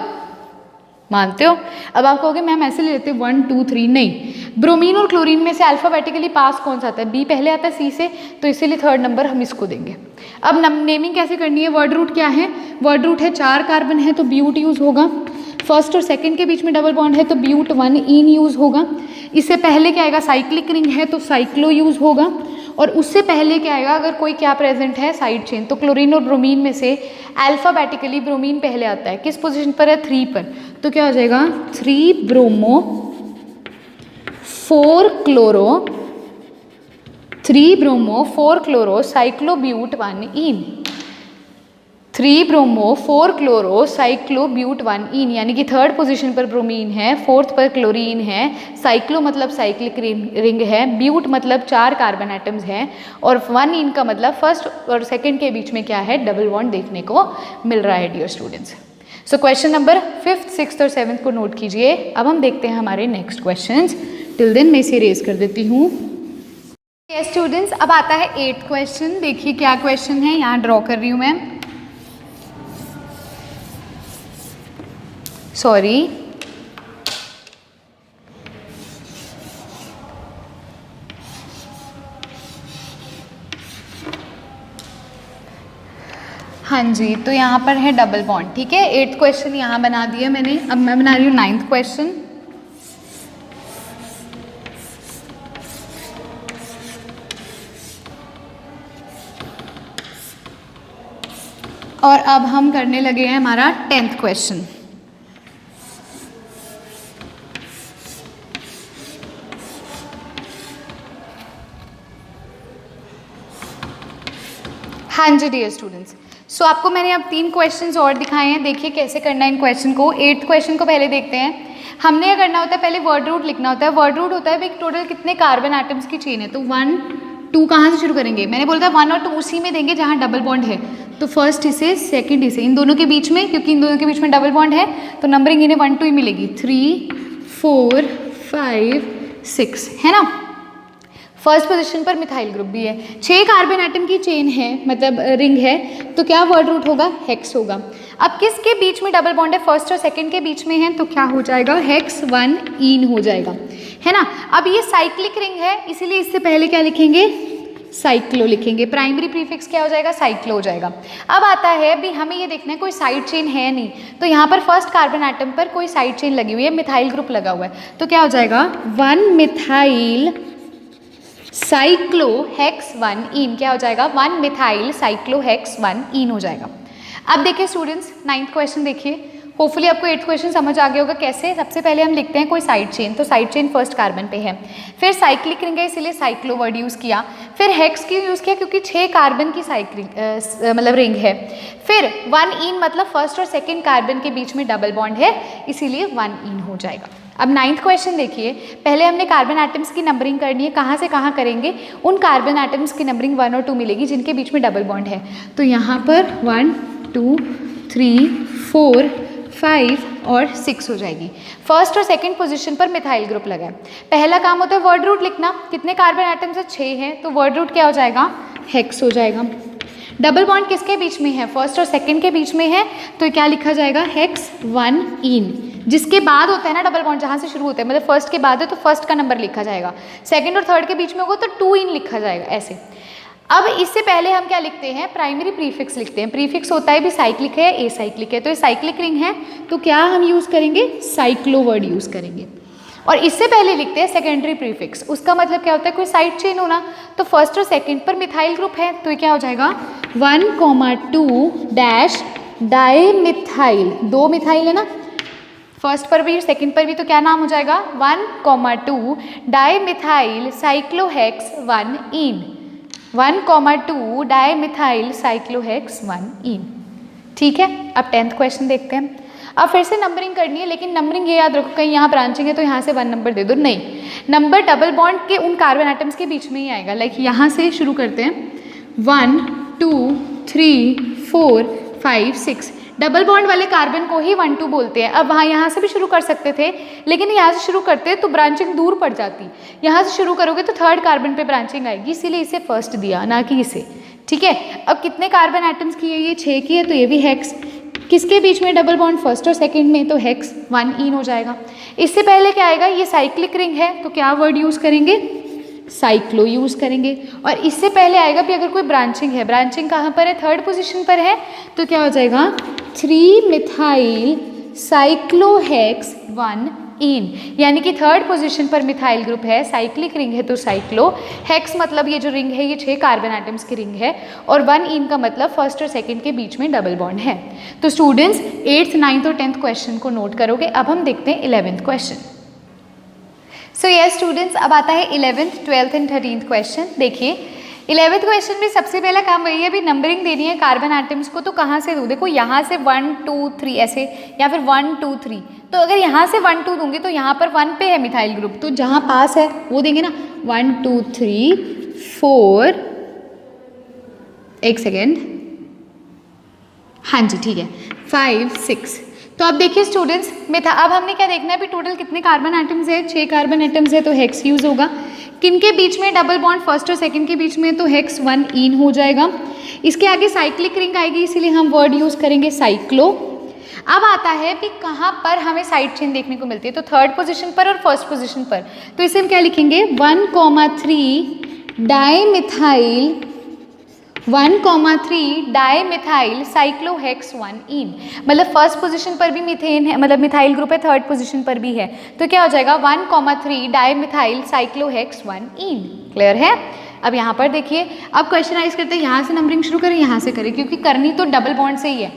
[SPEAKER 1] मानते हो। अब आप कहोगे मैम ऐसे ले लेते 1 2 3, नहीं, ब्रोमीन और क्लोरीन में से अल्फाबेटिकली पास कौन सा आता है, बी पहले आता है C से, तो इसीलिए थर्ड नंबर हम इसको देंगे। अब नेमिंग कैसे करनी है, वर्ड रूट क्या है, वर्ड रूट है 4 कार्बन है तो ब्यूट यूज होगा, फर्स्ट और सेकंड के बीच में डबल बॉन्ड है तो ब्यूट 1 इन यूज होगा। इससे पहले क्या आएगा, साइक्लिक रिंग है तो साइक्लो यूज होगा, और उससे पहले क्या आएगा, अगर कोई क्या प्रेजेंट है, साइड चेन, तो क्लोरीन और ब्रोमीन में से अल्फाबेटिकली ब्रोमीन पहले आता है, किस पोजीशन पर है, 3 पर, तो क्या हो जाएगा 3 ब्रोमो 4 क्लोरो, 3 ब्रोमो 4 क्लोरो साइक्लोब्यूट 1 इन, 3 ब्रोमो 4 क्लोरो साइक्लोब्यूट 1 इन, यानी कि थर्ड पोजीशन पर ब्रोमीन है, फोर्थ पर क्लोरीन है, साइक्लो मतलब साइक्लिक रिंग है, ब्यूट मतलब 4 कार्बन एटम्स हैं, और 1 इन का मतलब फर्स्ट और सेकंड के बीच में क्या है, डबल बॉन्ड देखने को मिल रहा है dear students. So question number 5th, 6th और 7th को नोट कीजिए। अब हम देखते हैं हमारे नेक्स्ट क्वेश्चंस। टिल देन मैं इसे रेज कर देती हूँ। यस स्टूडेंट्स, अब आता है 8th क्वेश्चन। देखिए क्या क्वेश्चन है, यहाँ ड्रॉ कर रही हूँ मैं, सॉरी। हाँ जी, तो यहाँ पर है डबल बॉन्ड, ठीक है। 8th क्वेश्चन यहाँ बना दिया मैंने। अब मैं बना रही हूँ 9th क्वेश्चन। और अब हम करने लगे हैं हमारा 10th क्वेश्चन। हाँ जी डियर स्टूडेंट्स, सो आपको मैंने अब 3 क्वेश्चंस और दिखाए हैं। देखिए कैसे करना है इन क्वेश्चन को। 8th क्वेश्चन को पहले देखते हैं। हमने क्या करना होता है, पहले वर्ड रूट लिखना होता है। वर्ड रूट होता है भाई टोटल कितने कार्बन एटम्स की चेन है, तो 1 2 कहाँ से शुरू करेंगे, मैंने बोला था 1 और 2 उसी में देंगे जहाँ डबल बॉन्ड है, तो फर्स्ट इसे, सेकंड इसे, इन दोनों के बीच में, क्योंकि इन दोनों के बीच में डबल बॉन्ड है तो नंबरिंग इन्हें 1 2 ही मिलेगी। 3 4 5 6 है ना। फर्स्ट पोजीशन पर मिथाइल ग्रुप भी है, 6 कार्बन एटम की चेन है, मतलब रिंग है, तो क्या वर्ड रूट होगा, हेक्स होगा। अब किसके बीच में डबल बॉन्ड है, फर्स्ट और सेकंड के बीच में है, तो क्या हो जाएगा, हेक्स 1 इन हो जाएगा, है ना। अब ये साइक्लिक रिंग है, इसीलिए इससे पहले क्या लिखेंगे, साइक्लो लिखेंगे। प्राइमरी प्रीफिक्स क्या हो जाएगा, साइक्लो हो जाएगा। अब आता है भी हमें ये देखना है कोई साइड चेन है नहीं, तो यहाँ पर फर्स्ट कार्बन एटम पर कोई साइड चेन लगी हुई है, मिथाइल ग्रुप लगा हुआ है, तो क्या हो जाएगा 1 मिथाइल साइक्लो हेक्स 1 इन, क्या हो जाएगा 1 मिथाइल साइक्लो हेक्स 1 इन हो जाएगा। अब देखिए स्टूडेंट्स 9th क्वेश्चन देखिए। होपफुली आपको 8th क्वेश्चन समझ आ गया होगा कैसे। सबसे पहले हम लिखते हैं कोई साइड चेन, तो साइड चेन फर्स्ट कार्बन पे है, फिर साइक्लिक रिंग है इसीलिए साइक्लो वर्ड यूज़ किया, फिर हेक्स क्यों यूज़ किया, क्योंकि 6 कार्बन की साइक्लिक मतलब रिंग है, फिर 1 इन मतलब फर्स्ट और सेकेंड कार्बन के बीच में डबल बॉन्ड है, इसीलिए 1 इन हो जाएगा। अब 9th क्वेश्चन देखिए। पहले हमने कार्बन एटम्स की नंबरिंग करनी है, कहाँ से कहाँ करेंगे, उन कार्बन एटम्स की नंबरिंग 1 और 2 मिलेगी जिनके बीच में डबल बॉन्ड है, तो यहाँ पर 1 2 3 4 5 और 6 हो जाएगी। फर्स्ट और सेकंड पोजीशन पर मिथाइल ग्रुप लगा है। पहला काम होता है वर्ड रूट लिखना, कितने कार्बन एटम्स है, 6 हैं, तो वर्ड रूट क्या हो जाएगा, हेक्स हो जाएगा। डबल बॉन्ड किसके बीच में है, फर्स्ट और सेकंड के बीच में है, तो क्या लिखा जाएगा, हेक्स 1 इन। जिसके बाद होता है ना डबल बॉन्ड, जहाँ से शुरू होता है, मतलब फर्स्ट के बाद है तो फर्स्ट का नंबर लिखा जाएगा, सेकंड और थर्ड के बीच में होगा तो 2 इन लिखा जाएगा, ऐसे। अब इससे पहले हम क्या लिखते हैं, प्राइमरी प्रीफिक्स लिखते हैं। प्रीफिक्स होता है भी साइक्लिक है, ए साइक्लिक है, तो ये साइक्लिक रिंग है, तो क्या हम यूज़ करेंगे, साइक्लो वर्ड यूज़ करेंगे। और इससे पहले लिखते हैं सेकेंडरी प्रीफिक्स, उसका मतलब क्या होता है, कोई साइड चेन होना, तो फर्स्ट और सेकंड पर मिथाइल ग्रुप है, तो ये क्या हो जाएगा 1,2 डैश डाईमिथाइल, 2 मिथाइल है ना, फर्स्ट पर भी सेकंड पर भी, तो क्या नाम हो जाएगा 1,2 डाईमिथाइल साइक्लोहेक्स 1 इन, 1,2 डाईमिथाइल साइक्लोहेक्स 1 इन। ठीक है। अब 10th क्वेश्चन देखते हैं। अब फिर से नंबरिंग करनी है, लेकिन नंबरिंग ये याद रखो, कहीं यहाँ ब्रांचिंग है तो यहाँ से 1 नंबर दे दो, नहीं, नंबर डबल बॉन्ड के उन कार्बन एटम्स के बीच में ही आएगा। लाइक यहाँ से शुरू करते हैं 1 2 3 4 5 6, डबल बॉन्ड वाले कार्बन को ही 1 2 बोलते हैं। अब वहाँ यहाँ से भी शुरू कर सकते थे, लेकिन यहाँ से शुरू करते तो ब्रांचिंग दूर पड़ जाती, यहाँ से शुरू करोगे तो थर्ड कार्बन पे ब्रांचिंग आएगी, इसीलिए इसे फर्स्ट दिया, ना कि इसे। ठीक है। अब कितने कार्बन एटम्स की है, ये 6 की है, तो ये भी हेक्स, किसके बीच में डबल बॉन्ड, फर्स्ट और सेकंड में, तो हेक्स 1 इन हो जाएगा। इससे पहले क्या आएगा, ये साइक्लिक रिंग है, तो क्या वर्ड यूज़ करेंगे, साइक्लो यूज़ करेंगे। और इससे पहले आएगा भी अगर कोई ब्रांचिंग है, ब्रांचिंग कहाँ पर है, थर्ड पोजीशन पर है, तो क्या हो जाएगा 3 मिथाइल साइक्लोहेक्स 1 इन, यानी कि थर्ड पोजीशन पर मिथाइल ग्रुप है, साइक्लिक रिंग है तो साइक्लो, हेक्स मतलब ये जो रिंग है ये 6 कार्बन एटम्स की रिंग है, और 1 इन का मतलब फर्स्ट और सेकंड के बीच में डबल बॉन्ड है। तो स्टूडेंट्स 8th 9th और 10th क्वेश्चन को नोट करोगे। अब हम देखते हैं 11th question. So yes students, अब आता है 11th 12th and 13th question. देखिए 11th क्वेश्चन में सबसे पहला काम वही है, अभी नंबरिंग देनी है कार्बन एटम्स को, तो कहाँ से दूँ? देखो यहाँ से 1 2 3 ऐसे, या फिर 1 2 3। तो अगर यहाँ से 1 2 दूंगी तो यहाँ पर 1 पे है मिथाइल ग्रुप, तो जहाँ पास है वो देंगे ना। 1 2 3 4, एक सेकेंड, हाँ जी ठीक है, 5 6। तो अब देखिए स्टूडेंट्स, अब हमने क्या देखना है, अभी टोटल कितने कार्बन एटम्स है? 6 कार्बन एटम्स है, तो हेक्स यूज होगा। किन के बीच में डबल बॉन्ड? फर्स्ट और सेकंड के बीच में, तो हेक्स 1 इन हो जाएगा। इसके आगे साइक्लिक रिंग आएगी, इसीलिए हम वर्ड यूज करेंगे साइक्लो। अब आता है कि कहाँ पर हमें साइड चेन देखने को मिलती है, तो थर्ड पोजीशन पर और फर्स्ट पोजीशन पर। तो इसे हम क्या लिखेंगे? 1,3 डाईमिथाइल 1,3 डाईमिथाइल साइक्लोहेक्स 1 इन। मतलब फर्स्ट पोजीशन पर भी मीथेन है, मतलब मिथाइल ग्रुप है, थर्ड पोजीशन पर भी है, तो क्या हो जाएगा? 1,3 डाईमिथाइल साइक्लोहेक्स 1 इन। क्लियर है? अब यहाँ पर देखिए, अब क्वेश्चनाइज करते हैं, यहाँ से नंबरिंग शुरू करें, यहाँ से करें, क्योंकि करनी तो डबल बॉन्ड से ही है।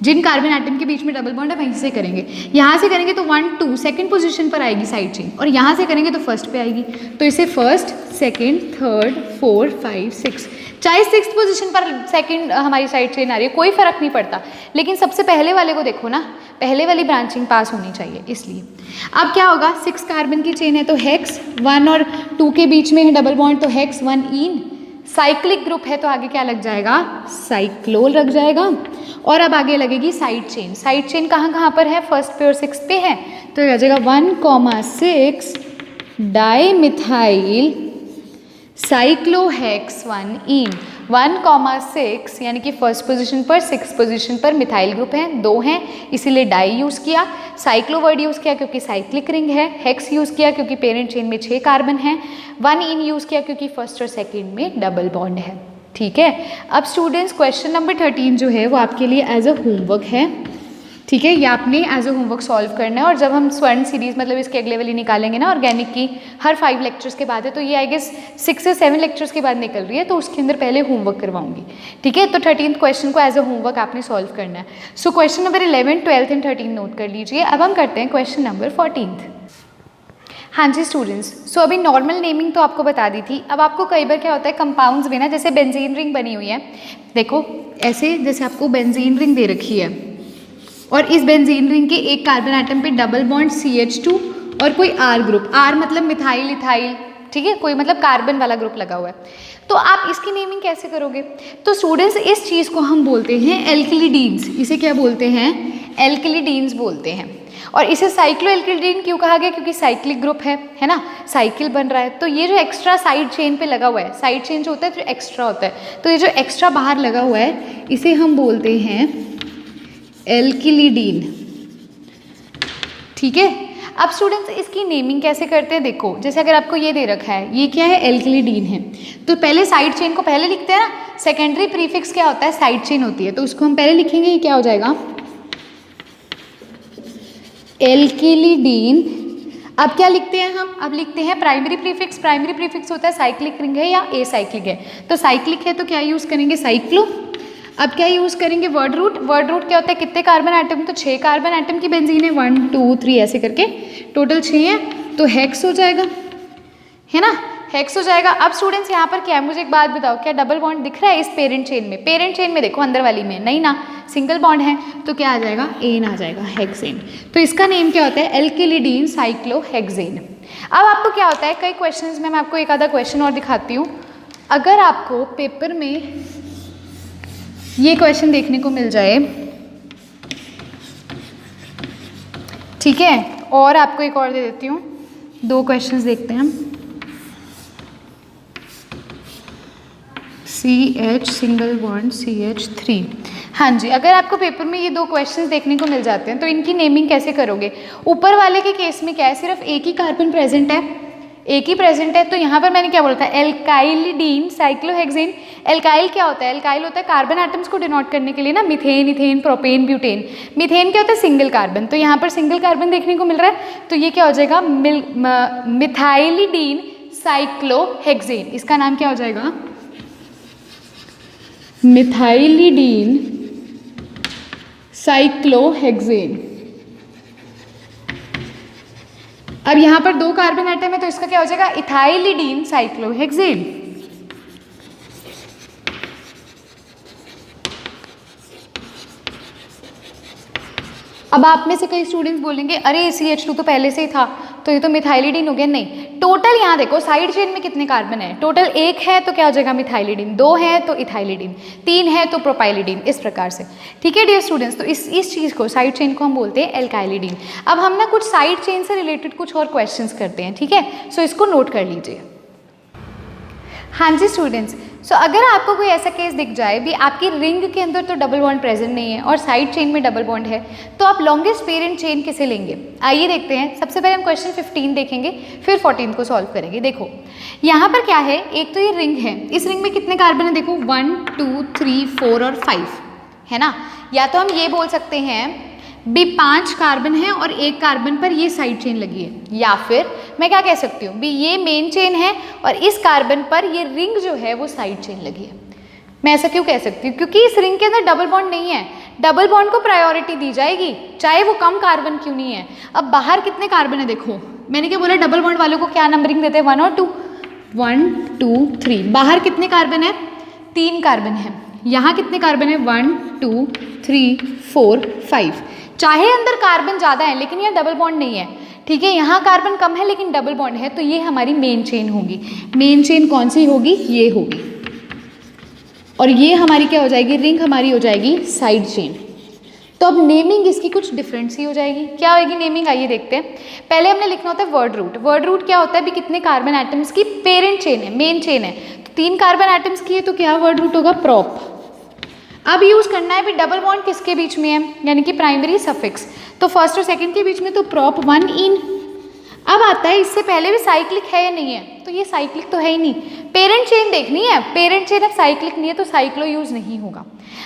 [SPEAKER 1] जिन कार्बन एटम के बीच में डबल बॉन्ड है वहीं से करेंगे। यहाँ से करेंगे तो 1 2 सेकंड पोजीशन पर आएगी साइड चेन, और यहाँ से करेंगे तो फर्स्ट पे आएगी। तो इसे फर्स्ट, सेकंड, थर्ड, 4 5 6, चाहे 6th पोजीशन पर सेकंड हमारी साइड चेन आ रही है, कोई फर्क नहीं पड़ता, लेकिन सबसे पहले वाले को देखो ना, पहले वाली ब्रांचिंग पास होनी चाहिए, इसलिए। अब क्या होगा? 6 कार्बन की चेन है, तो हेक्स 1 और 2 के बीच में है डबल बॉन्ड, तो हेक्स 1 इन। साइक्लिक ग्रुप है तो आगे क्या लग जाएगा? साइक्लोल लग जाएगा। और अब आगे लगेगी साइड चेन। साइड चेन कहाँ कहाँ पर है? फर्स्ट पे और 6 पे है, तो ये आ जाएगा 1,6 डाईमिथाइल साइक्लोहेक्स 1 इन। 1,6 यानी कि फर्स्ट पोजीशन पर, 6th पोजीशन पर मिथाइल ग्रुप हैं, 2 हैं, इसीलिए डाई यूज़ किया। साइक्लो वर्ड यूज़ किया क्योंकि साइक्लिक रिंग है। हेक्स यूज़ किया क्योंकि पेरेंट चेन में 6 कार्बन हैं। 1 इन यूज़ किया क्योंकि फर्स्ट और सेकेंड में डबल बॉन्ड है। ठीक है, अब स्टूडेंट्स क्वेश्चन नंबर 13 जो है वो आपके लिए एज अ होमवर्क है। ठीक है, ये आपने एज अ होमवर्क सॉल्व करना है। और जब हम स्वर्ण सीरीज़, मतलब इसके अगले वाली निकालेंगे ना ऑर्गेनिक की, हर 5 लेक्चर्स के बाद है, तो ये आई गेस 6 से 7 लेक्चर्स के बाद निकल रही है, तो उसके अंदर पहले होमवर्क करवाऊंगी। ठीक है, तो 13th क्वेश्चन को एज अ होमवर्क आपने सॉल्व करना है। सो क्वेश्चन नंबर 11, 12 एंड 13 नोट कर लीजिए। अब हम करते हैं क्वेश्चन नंबर 14। हाँ जी स्टूडेंट्स, सो अभी नॉर्मल नेमिंग तो आपको बता दी थी। अब आपको कई बार क्या होता है, कंपाउंड्स में ना, जैसे बेंजीन रिंग बनी हुई है, देखो ऐसे, जैसे आपको बेंजीन रिंग दे रखी है, और इस बेंजीन रिंग के एक कार्बन एटम पे डबल बॉन्ड CH2 और कोई R ग्रुप, R मतलब मिथाइल इथाइल, ठीक है, कोई मतलब कार्बन वाला ग्रुप लगा हुआ है, तो आप इसकी नेमिंग कैसे करोगे? तो स्टूडेंट्स इस चीज़ को हम बोलते हैं एल्किलिडीन्स। इसे क्या बोलते हैं? एल्किलिडीन्स बोलते हैं। और इसे साइक्लो एल्किलिडीन क्यों कहा गया? क्योंकि साइक्लिक ग्रुप है ना, साइकिल बन रहा है। तो ये जो एक्स्ट्रा साइड चेन पे लगा हुआ है, साइड चेन जो होता है तो एक्स्ट्रा होता है, तो ये जो एक्स्ट्रा बाहर लगा हुआ है इसे हम बोलते हैं एल्किलिडीन। ठीक है, अब स्टूडेंट्स इसकी नेमिंग कैसे करते हैं? देखो, जैसे अगर आपको ये दे रखा है, ये क्या है? एल्किलिडीन है, तो पहले साइड चेन को पहले लिखते हैं ना। सेकेंडरी प्रीफिक्स क्या होता है? साइड चेन होती है, तो उसको हम पहले लिखेंगे। ये क्या हो जाएगा? एल्किलिडीन। अब क्या लिखते हैं हम? अब लिखते हैं प्राइमरी प्रीफिक्स। प्राइमरी प्रीफिक्स होता है साइक्लिक रिंग है या एसाइक्लिक है, तो साइक्लिक है तो क्या यूज़ करेंगे? साइक्लो। अब क्या यूज़ करेंगे? Word root. वर्ड रूट क्या होता है? कितने कार्बन एटम? तो 6 कार्बन एटम की बेंजीन है, 1 2 3 ऐसे करके टोटल 6 है, तो हेक्स हो जाएगा, है ना, हेक्स हो जाएगा। अब स्टूडेंट्स यहाँ पर क्या है, मुझे एक बात बताओ, क्या डबल बॉन्ड दिख रहा है इस पेरेंट चेन में? पेरेंट चेन में देखो अंदर वाली में नहीं ना, सिंगल बॉन्ड है, तो क्या आ जाएगा? एन आ जाएगा, हेक्सेन। तो इसका नेम क्या होता है? एल्किलिडीन साइक्लोहेक्सेन। अब आपको क्या होता है, कई क्वेश्चंस में मैं आपको एक आधा क्वेश्चन और दिखाती हूँ। अगर आपको पेपर में ये क्वेश्चन देखने को मिल जाए, ठीक है, और आपको एक और दे देती हूँ, 2 क्वेश्चंस देखते हैं हम। CH single bond CH3। हाँ जी, अगर आपको पेपर में ये 2 क्वेश्चंस देखने को मिल जाते हैं तो इनकी नेमिंग कैसे करोगे? ऊपर वाले के केस में क्या है, सिर्फ एक ही कार्बन प्रेजेंट है, एक ही प्रेजेंट है, तो यहाँ पर मैंने क्या बोला था? एल्काइलिडीन साइक्लोहेक्सेन। एल्काइल क्या होता है? एल्काइल होता है कार्बन एटम्स को डिनोट करने के लिए ना, methane, ethane, propane, butane. Methane क्या होता है? सिंगल कार्बन, तो यहाँ पर सिंगल कार्बन देखने को मिल रहा है, तो ये क्या हो जाएगा? Methylidene cyclohexane. इसका नाम क्या हो जाएगा? Methylidene cyclohexane. अब यहाँ पर 2 कार्बन एटम है, तो इसका क्या हो जाएगा? Ethylidene cyclohexane. अब आप में से कई स्टूडेंट्स बोलेंगे अरे CH2 तो पहले से ही था, तो ये तो मिथाइलिडीन हो गया। नहीं, टोटल यहाँ देखो साइड चेन में कितने कार्बन है, टोटल 1 है तो क्या हो जाएगा मिथाइलिडीन, 2 है तो इथाइलिडीन, 3 है तो प्रोपाइलिडीन, इस प्रकार से। ठीक है डियर स्टूडेंट्स, तो इस चीज़ को साइड चेन को हम बोलते हैं एल्काइलिडीन। अब हम ना कुछ साइड चेन से रिलेटेड कुछ और क्वेश्चंस करते हैं, ठीक है, सो इसको नोट कर लीजिए। हाँ जी स्टूडेंट्स, सो अगर आपको कोई ऐसा केस दिख जाए भी आपकी रिंग के अंदर तो डबल बॉन्ड प्रेजेंट नहीं है और साइड चेन में डबल बॉन्ड है, तो आप लॉन्गेस्ट पेरेंट चेन किसे लेंगे? आइए देखते हैं। सबसे पहले हम क्वेश्चन 15 देखेंगे, फिर 14 को सॉल्व करेंगे। देखो यहाँ पर क्या है, एक तो ये रिंग है, इस रिंग में कितने कार्बन है देखो 1 2 3 4 और 5 है ना। या तो हम ये बोल सकते हैं भी 5 कार्बन है और 1 कार्बन पर ये साइड चेन लगी है, या फिर मैं क्या कह सकती हूँ भी ये मेन चेन है और इस कार्बन पर ये रिंग जो है वो साइड चेन लगी है। मैं ऐसा क्यों कह सकती हूँ? क्योंकि इस रिंग के अंदर डबल बॉन्ड नहीं है, डबल बॉन्ड को प्रायोरिटी दी जाएगी चाहे वो कम कार्बन क्यों नहीं है। अब बाहर कितने कार्बन है देखो, मैंने क्या बोला, डबल बॉन्ड वालों को क्या नंबरिंग देते हैं 1 और 2, 1 2 3। बाहर कितने कार्बन है? 3 कार्बन है। यहाँ कितने कार्बन है? 1 2 3 4 5। चाहे अंदर कार्बन ज़्यादा है लेकिन यहाँ डबल बॉन्ड नहीं है, ठीक है, यहाँ कार्बन कम है लेकिन डबल बॉन्ड है, तो ये हमारी मेन चेन होगी। मेन चेन कौन सी होगी? ये होगी। और ये हमारी क्या हो जाएगी? रिंग हमारी हो जाएगी साइड चेन। तो अब नेमिंग इसकी कुछ डिफरेंट सी हो जाएगी। क्या होगी नेमिंग? आइए देखते हैं। पहले हमने लिखना होता है वर्ड रूट। वर्ड रूट क्या होता है भी कितने कार्बन एटम्स की पेरेंट चेन है, मेन चेन है, तो 3 कार्बन एटम्स की है, तो क्या वर्ड रूट होगा? प्रॉप। अब यूज़ करना है भी डबल बॉन्ड किसके बीच में है, यानी कि प्राइमरी सफिक्स, तो फर्स्ट और सेकंड के बीच में, तो प्रॉप 1 इन। अब आता है इससे पहले भी साइक्लिक है या नहीं है, तो ये साइक्लिक तो है ही नहीं, पेरेंट चेन देखनी है, पेरेंट चेन अब साइक्लिक नहीं है तो साइक्लो यूज नहीं होगा।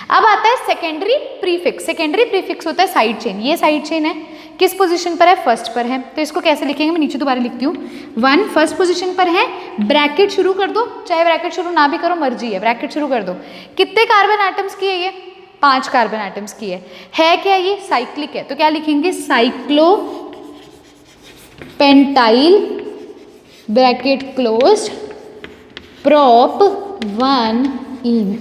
[SPEAKER 1] अब आता है सेकेंडरी प्रीफिक्स। सेकेंडरी प्रीफिक्स होता है साइड चेन। ये साइड चेन है, किस पोजीशन पर है? फर्स्ट पर है, तो इसको कैसे लिखेंगे? मैं नीचे दोबारा लिखती हूँ। 1 फर्स्ट पोजीशन पर है, ब्रैकेट शुरू कर दो, चाहे ब्रैकेट शुरू ना भी करो मर्जी है, ब्रैकेट शुरू कर दो। कितने कार्बन एटम्स की है ये? 5 कार्बन एटम्स की है क्या ये? साइक्लिक है, तो क्या लिखेंगे? Cyclo pentyl bracket closed prop 1 इन।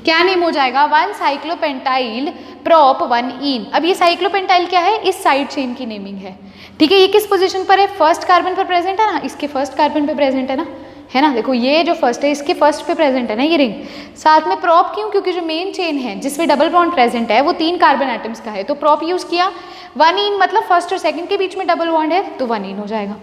[SPEAKER 1] क्या नेम हो जाएगा? 1 साइक्लोपेंटाइल प्रॉप 1 इन। अब ये साइक्लोपेंटाइल क्या है? इस साइड चेन की नेमिंग है, ठीक है। ये किस पोजीशन पर है? फर्स्ट कार्बन पर प्रेजेंट है ना, इसके फर्स्ट कार्बन पर प्रेजेंट है ना, देखो ये जो फर्स्ट है इसके फर्स्ट पे प्रेजेंट है ना ये रिंग। साथ में प्रॉप क्यों? क्योंकि जो मेन चेन है जिसमें डबल बॉन्ड प्रेजेंट है वो 3 कार्बन एटम्स का है, तो प्रॉप यूज किया। 1 इन मतलब फर्स्ट और सेकंड के बीच में डबल बॉन्ड है तो 1 इन हो जाएगा।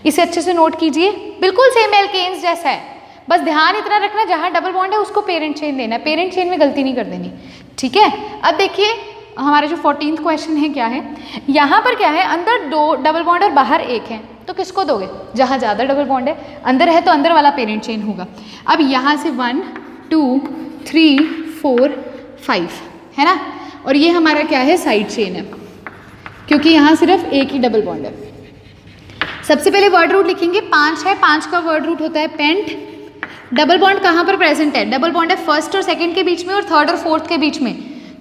[SPEAKER 1] इसे अच्छे से नोट कीजिए, बिल्कुल सेम एल्केन्स जैसा है, बस ध्यान इतना रखना जहाँ डबल बॉन्ड है उसको पेरेंट चेन देना है, पेरेंट चेन में गलती नहीं कर देनी, ठीक है। अब देखिए हमारा जो 14th क्वेश्चन है क्या है, यहाँ पर क्या है, अंदर 2 डबल बॉन्ड और बाहर 1 है, तो किसको दोगे? जहाँ ज़्यादा डबल बॉन्ड है, अंदर है तो अंदर वाला पेरेंट चेन होगा। अब यहाँ से 1 2 3 4 5 है ना, और ये हमारा क्या है? साइड चेन है, क्योंकि यहाँ सिर्फ एक ही डबल बॉन्ड है। सबसे पहले वर्ड रूट लिखेंगे, 5 है, 5 का वर्ड रूट होता है पेंट। डबल बॉन्ड कहाँ पर प्रेजेंट है? डबल बॉन्ड है फर्स्ट और सेकंड के बीच में और थर्ड और फोर्थ के बीच में,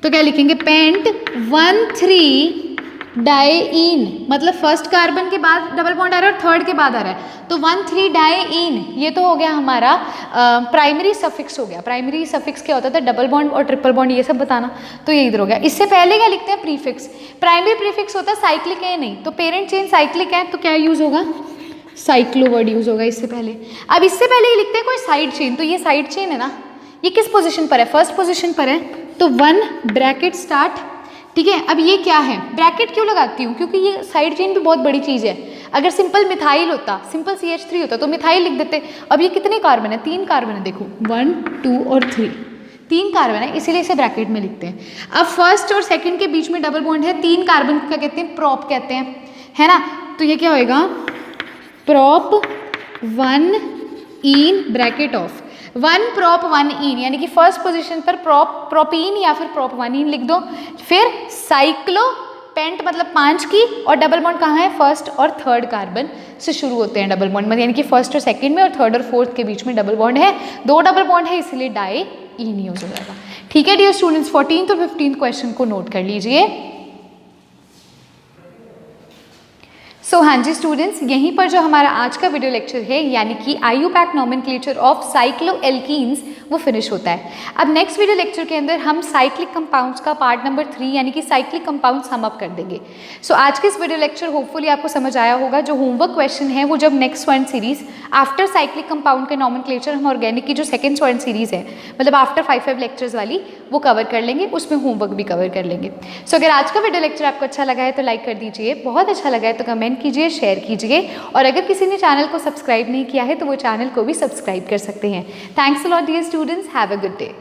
[SPEAKER 1] तो क्या लिखेंगे? पेंट 1 3 डाइइन, मतलब फर्स्ट कार्बन के बाद डबल बॉन्ड आ रहा है और थर्ड के बाद आ रहा है, तो 1 3 डाइइन। ये तो हो गया हमारा प्राइमरी सफिक्स हो गया। प्राइमरी सफिक्स क्या होता था? डबल बॉन्ड और ट्रिपल बॉन्ड, ये सब बताना, तो ये इधर हो गया। इससे पहले क्या लिखते हैं? प्रीफिक्स। प्राइमरी प्रीफिक्स होता है साइक्लिक है नहीं, तो पेरेंट चेन साइक्लिक है तो क्या यूज होगा? साइक्लो वर्ड यूज होगा इससे पहले। अब इससे पहले ये लिखते हैं कोई साइड चेन, तो ये साइड चेन है ना, ये किस पोजीशन पर है? फर्स्ट पोजीशन पर है, तो 1 ब्रैकेट स्टार्ट, ठीक है। अब ये क्या है? ब्रैकेट क्यों लगाती हूँ? क्योंकि ये साइड चेन भी बहुत बड़ी चीज़ है। अगर सिंपल मिथाइल होता, सिंपल CH3 होता तो मिथाइल लिख देते। अब ये कितने कार्बन है? 3 कार्बन है, देखो 1 2 और 3, 3 कार्बन है, इसीलिए इसे ब्रैकेट में लिखते हैं। अब फर्स्ट और सेकंड के बीच में डबल बॉन्ड है, 3 कार्बन को क्या कहते हैं? प्रॉप कहते हैं, है ना। तो ये क्या होएगा? Prop 1 in bracket of 1 prop 1 इन, यानी कि फर्स्ट पोजीशन पर प्रोपीन या फिर प्रॉप 1 इन लिख दो। फिर साइक्लो पेंट मतलब 5 की, और डबल बॉन्ड कहाँ है? फर्स्ट और थर्ड कार्बन से शुरू होते हैं डबल बॉन्ड, मतलब यानी कि फर्स्ट और सेकंड में और थर्ड और फोर्थ के बीच में डबल बॉन्ड है, 2 डबल बॉन्ड है, इसलिए डाई इन यूज हो जाएगा, ठीक है डियर स्टूडेंट्स। 14th और 15th क्वेश्चन को नोट कर लीजिए। सो हाँ जी स्टूडेंट्स, यहीं पर जो हमारा आज का वीडियो लेक्चर है यानी कि IUPAC नोमेनक्लेचर ऑफ साइक्लोएल्कीन्स वो फिनिश होता है। अब नेक्स्ट वीडियो लेक्चर के अंदर हम साइक्लिक कंपाउंड्स का पार्ट नंबर 3 यानी कि साइक्लिक कंपाउंड्स हम अप कर देंगे। सो आज के इस वीडियो लेक्चर होपफुली आपको समझ आया होगा। जो होमवर्क क्वेश्चन है वो जब next student series after cyclic compound के नोमेनक्लेचर हम ऑर्गेनिक की जो सेकंड स्टूडेंट सीरीज है, मतलब आफ्टर 5 लेक्चर्स वाली, वो कवर कर लेंगे, उसमें होमवर्क भी कवर कर लेंगे। सो अगर आज का वीडियो लेक्चर आपको अच्छा लगा है तो लाइक कर दीजिए, बहुत अच्छा लगा है तो कमेंट कीजिए, शेयर कीजिए, और अगर किसी ने चैनल को सब्सक्राइब नहीं किया है तो वो चैनल को भी सब्सक्राइब कर सकते हैं। Thanks a lot dear students, have a good day.